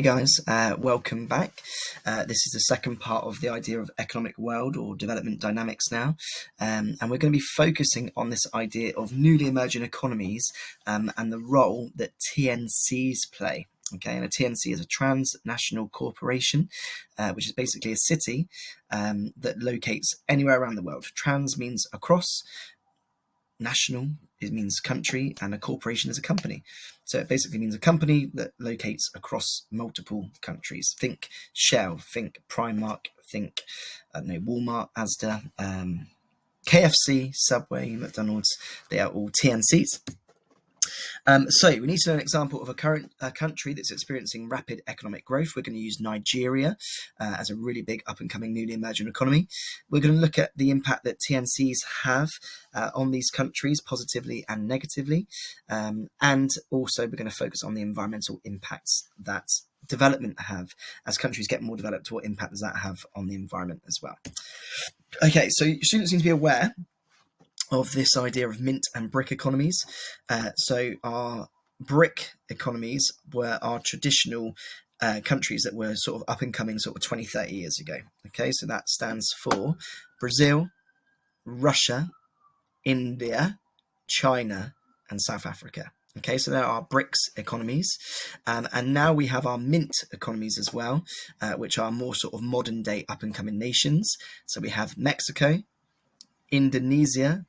Hey guys, welcome back. This is the second part of the idea of economic world or development dynamics now, and we're going to be focusing on this idea of newly emerging economies and the role that TNCs play. Okay, and a TNC is a transnational corporation, which is basically a city that locates anywhere around the world. Trans means across, national, it means country, and a corporation is a company. So it basically means a company that locates across multiple countries. Think Shell, think Primark, think Walmart, Asda, KFC, Subway, McDonald's. They are all TNCs. So we need to know an example of a current country that's experiencing rapid economic growth. We're going to use Nigeria as a really big up-and-coming newly emerging economy. We're going to look at the impact that TNCs have on these countries positively and negatively. And also we're going to focus on the environmental impacts that development have. As countries get more developed, what impact does that have on the environment as well? Okay, so students need to be aware of this idea of mint and brick economies. So our brick economies were our traditional countries that were sort of up and coming sort of 20, 30 years ago. Okay, so that stands for Brazil, Russia, India, China, and South Africa. Okay, so there are BRICS economies, and now we have our mint economies as well, which are more sort of modern day up and coming nations. So we have Mexico, Indonesia,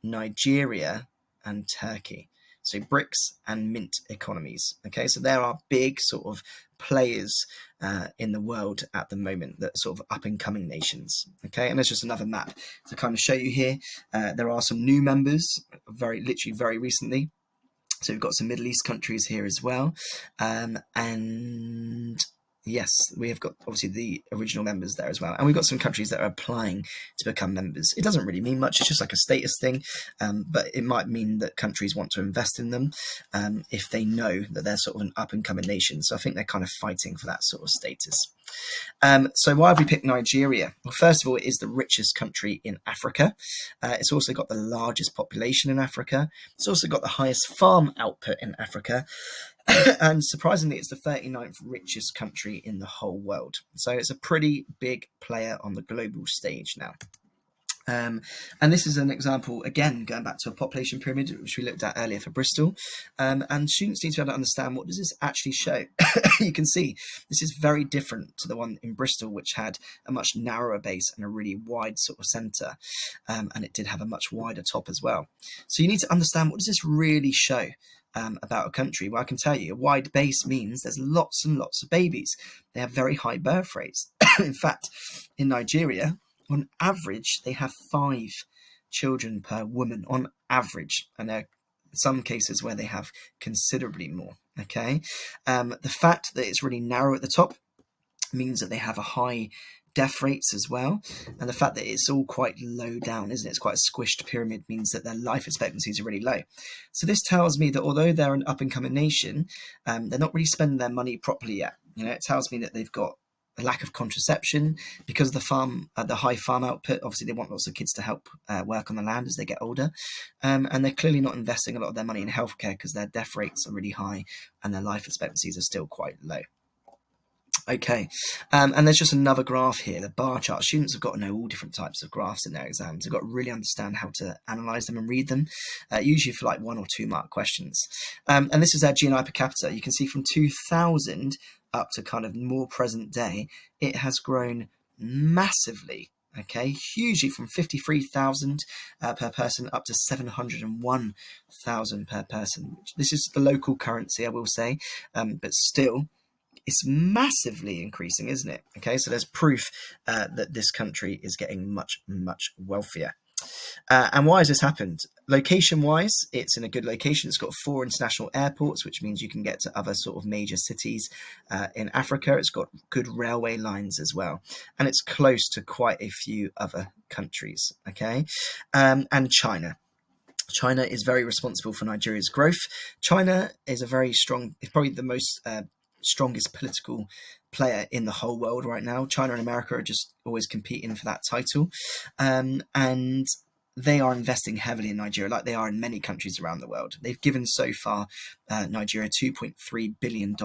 Nigeria, and Turkey. So BRICS and mint economies. Okay, so there are big sort of players in the world at the moment, that sort of up and coming nations. Okay, and there's just another map to kind of show you here. There are some new members, literally very recently. So we've got some Middle East countries here as well, and yes, we have got obviously the original members there as well, and we've got some countries that are applying to become members. It doesn't really mean much; it's just like a status thing, but it might mean that countries want to invest in them if they know that they're sort of an up and coming nation. So I think they're kind of fighting for that sort of status. So why have we picked Nigeria? Well, first of all, it is the richest country in Africa. It's also got the largest population in Africa. It's also got the highest farm output in Africa. And surprisingly, it's the 39th richest country in the whole world. So it's a pretty big player on the global stage now. And this is an example, again, going back to a population pyramid, which we looked at earlier for Bristol. And students need to be able to understand, what does this actually show? You can see this is very different to the one in Bristol, which had a much narrower base and a really wide sort of centre. And it did have a much wider top as well. So you need to understand, what does this really show about a country? Well, I can tell you, a wide base means there's lots and lots of babies. They have very high birth rates. In fact, in Nigeria, on average, they have 5 children per woman on average, and there are some cases where they have considerably more. Okay, the fact that it's really narrow at the top means that they have a high death rates as well, and the fact that it's all quite low down, isn't it? It's quite a squished pyramid, means that their life expectancies are really low. So this tells me that although they're an up and coming nation, they're not really spending their money properly yet. You know, it tells me that they've got a lack of contraception because of the high farm output. Obviously, they want lots of kids to help work on the land as they get older, and they're clearly not investing a lot of their money in healthcare because their death rates are really high and their life expectancies are still quite low. Okay, and there's just another graph here, the bar chart. Students have got to know all different types of graphs in their exams. They've got to really understand how to analyse them and read them, usually for like 1 or 2 mark questions. And this is their GNI per capita. You can see from 2000 up to kind of more present day, it has grown massively. Okay, hugely, from 53,000 per person up to 701,000 per person. This is the local currency, I will say, but still, it's massively increasing, isn't it? Okay, so there's proof that this country is getting much, much wealthier. And why has this happened? Location-wise, it's in a good location. It's got 4 international airports, which means you can get to other sort of major cities in Africa. It's got good railway lines as well. And it's close to quite a few other countries, okay? And China. China is very responsible for Nigeria's growth. China is a very strong, it's probably the most strongest political player in the whole world right now. China and America are just always competing for that title. And they are investing heavily in Nigeria, like they are in many countries around the world. They've given so far Nigeria $2.3 billion,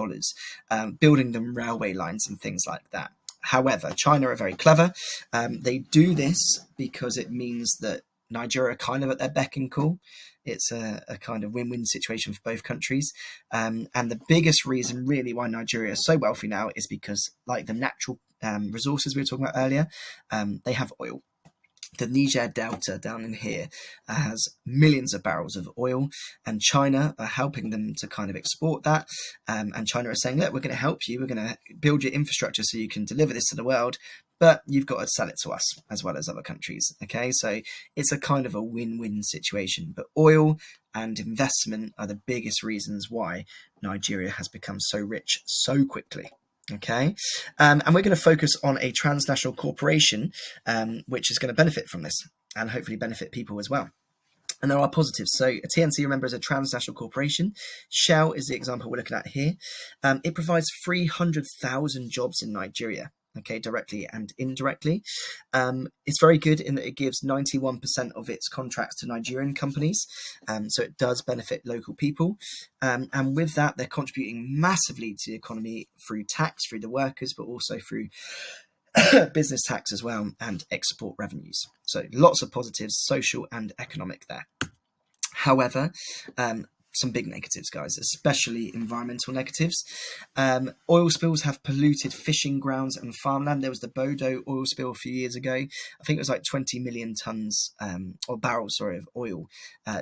building them railway lines and things like that. However, China are very clever. They do this because it means that Nigeria are kind of at their beck and call. It's a kind of win-win situation for both countries. And the biggest reason really why Nigeria is so wealthy now is because, like the natural resources we were talking about earlier, they have oil. The Niger Delta down in here has millions of barrels of oil, and China are helping them to kind of export that. And China are saying, look, we're going to help you. We're going to build your infrastructure so you can deliver this to the world, but you've got to sell it to us as well as other countries. Okay, so it's a kind of a win-win situation. But oil and investment are the biggest reasons why Nigeria has become so rich so quickly. Okay, and we're going to focus on a transnational corporation which is going to benefit from this and hopefully benefit people as well. And there are positives. So a TNC, remember, is a transnational corporation. Shell is the example we're looking at here. It provides 300,000 jobs in Nigeria, okay, directly and indirectly. It's very good in that it gives 91% of its contracts to Nigerian companies, so it does benefit local people. And with that, they're contributing massively to the economy through tax, through the workers, but also through business tax as well, and export revenues. So lots of positives, social and economic there. However, some big negatives, guys, especially environmental negatives. Oil spills have polluted fishing grounds and farmland. There was the Bodo oil spill a few years ago. I think it was like 20 million tons or barrels, sorry, of oil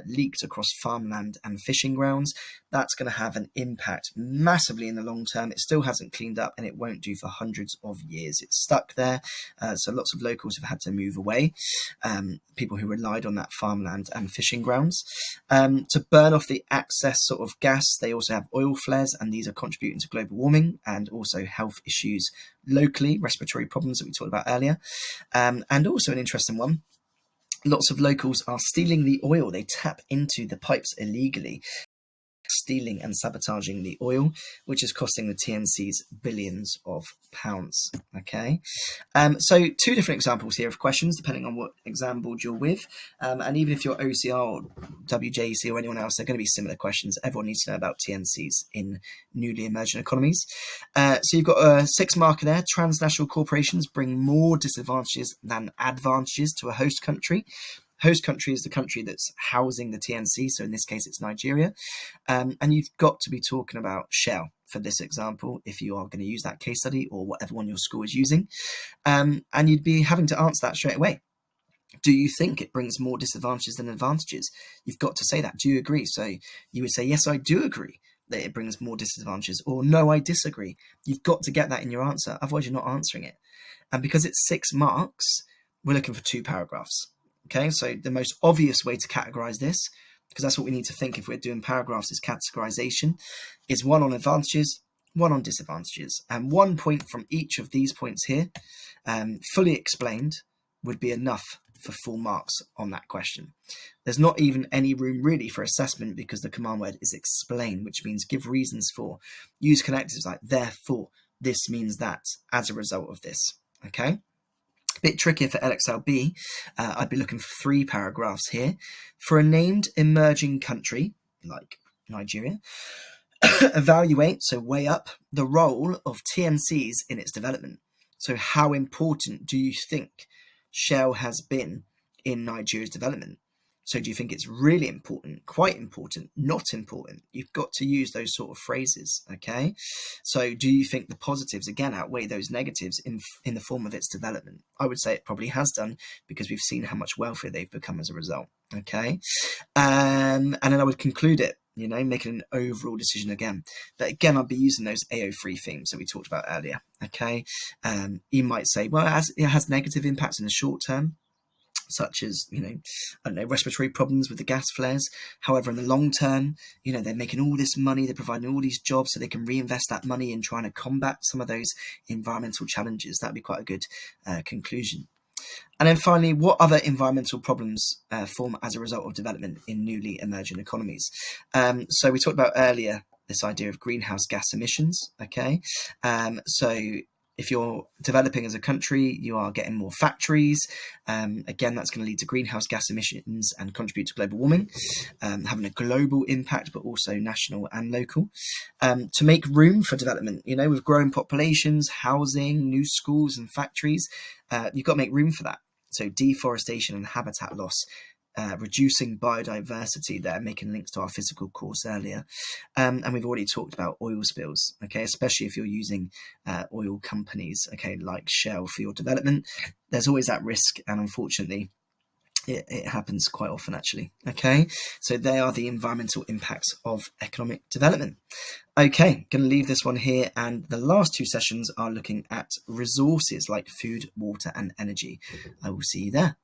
leaked across farmland and fishing grounds. That's going to have an impact massively in the long term. It still hasn't cleaned up, and it won't do for hundreds of years. It's stuck there. So lots of locals have had to move away, people who relied on that farmland and fishing grounds. To burn off the excess sort of gas, they also have oil flares, and these are contributing to global warming and also health issues locally, respiratory problems that we talked about earlier. And also an interesting one, lots of locals are stealing the oil. They tap into the pipes illegally, stealing and sabotaging the oil, which is costing the TNCs billions of pounds. Okay, so two different examples here of questions depending on what exam board you're with, and even if you're OCR or WJEC or anyone else, they're going to be similar questions. Everyone needs to know about TNCs in newly emerging economies. So you've got a 6 marker there. Transnational corporations bring more disadvantages than advantages to a host country. Host country is the country that's housing the TNC, so in this case it's Nigeria. And you've got to be talking about Shell for this example if you are going to use that case study or whatever one your school is using. And you'd be having to answer that straight away. Do you think it brings more disadvantages than advantages? You've got to say that. Do you agree? So you would say, yes, I do agree that it brings more disadvantages, or no, I disagree. You've got to get that in your answer, otherwise you're not answering it. And because it's 6 marks, we're looking for 2 paragraphs. Okay, so the most obvious way to categorize this, because that's what we need to think if we're doing paragraphs, is categorization, is 1 on advantages, 1 on disadvantages. And 1 point from each of these points here, fully explained, would be enough for full marks on that question. There's not even any room really for assessment because the command word is explain, which means give reasons for. Use connectives like therefore, this means that, as a result of this. Okay? Bit trickier for LXLB, I'd be looking for 3 paragraphs here. For a named emerging country, like Nigeria, evaluate, so weigh up, the role of TNCs in its development. So how important do you think Shell has been in Nigeria's development? So do you think it's really important, quite important, not important? You've got to use those sort of phrases, okay? So do you think the positives, again, outweigh those negatives in the form of its development? I would say it probably has done, because we've seen how much wealthier they've become as a result, okay? And then I would conclude it, making an overall decision again. But again, I'll be using those AO3 themes that we talked about earlier, okay? You might say, well, it has negative impacts in the short term, such as, respiratory problems with the gas flares. However, in the long term, they're making all this money, they're providing all these jobs, so they can reinvest that money in trying to combat some of those environmental challenges. That'd be quite a good conclusion. And then finally, what other environmental problems form as a result of development in newly emerging economies? So we talked about earlier this idea of greenhouse gas emissions, okay? So If you're developing as a country, you are getting more factories. Again, that's going to lead to greenhouse gas emissions and contribute to global warming, having a global impact, but also national and local. To make room for development, with growing populations, housing, new schools and factories, you've got to make room for that. So deforestation and habitat loss, reducing biodiversity there, making links to our physical course earlier. And we've already talked about oil spills, okay, especially if you're using oil companies, okay, like Shell for your development. There's always that risk, and unfortunately, it happens quite often, actually. Okay, so they are the environmental impacts of economic development. Okay, going to leave this one here, and the last two sessions are looking at resources like food, water, and energy. I will see you there.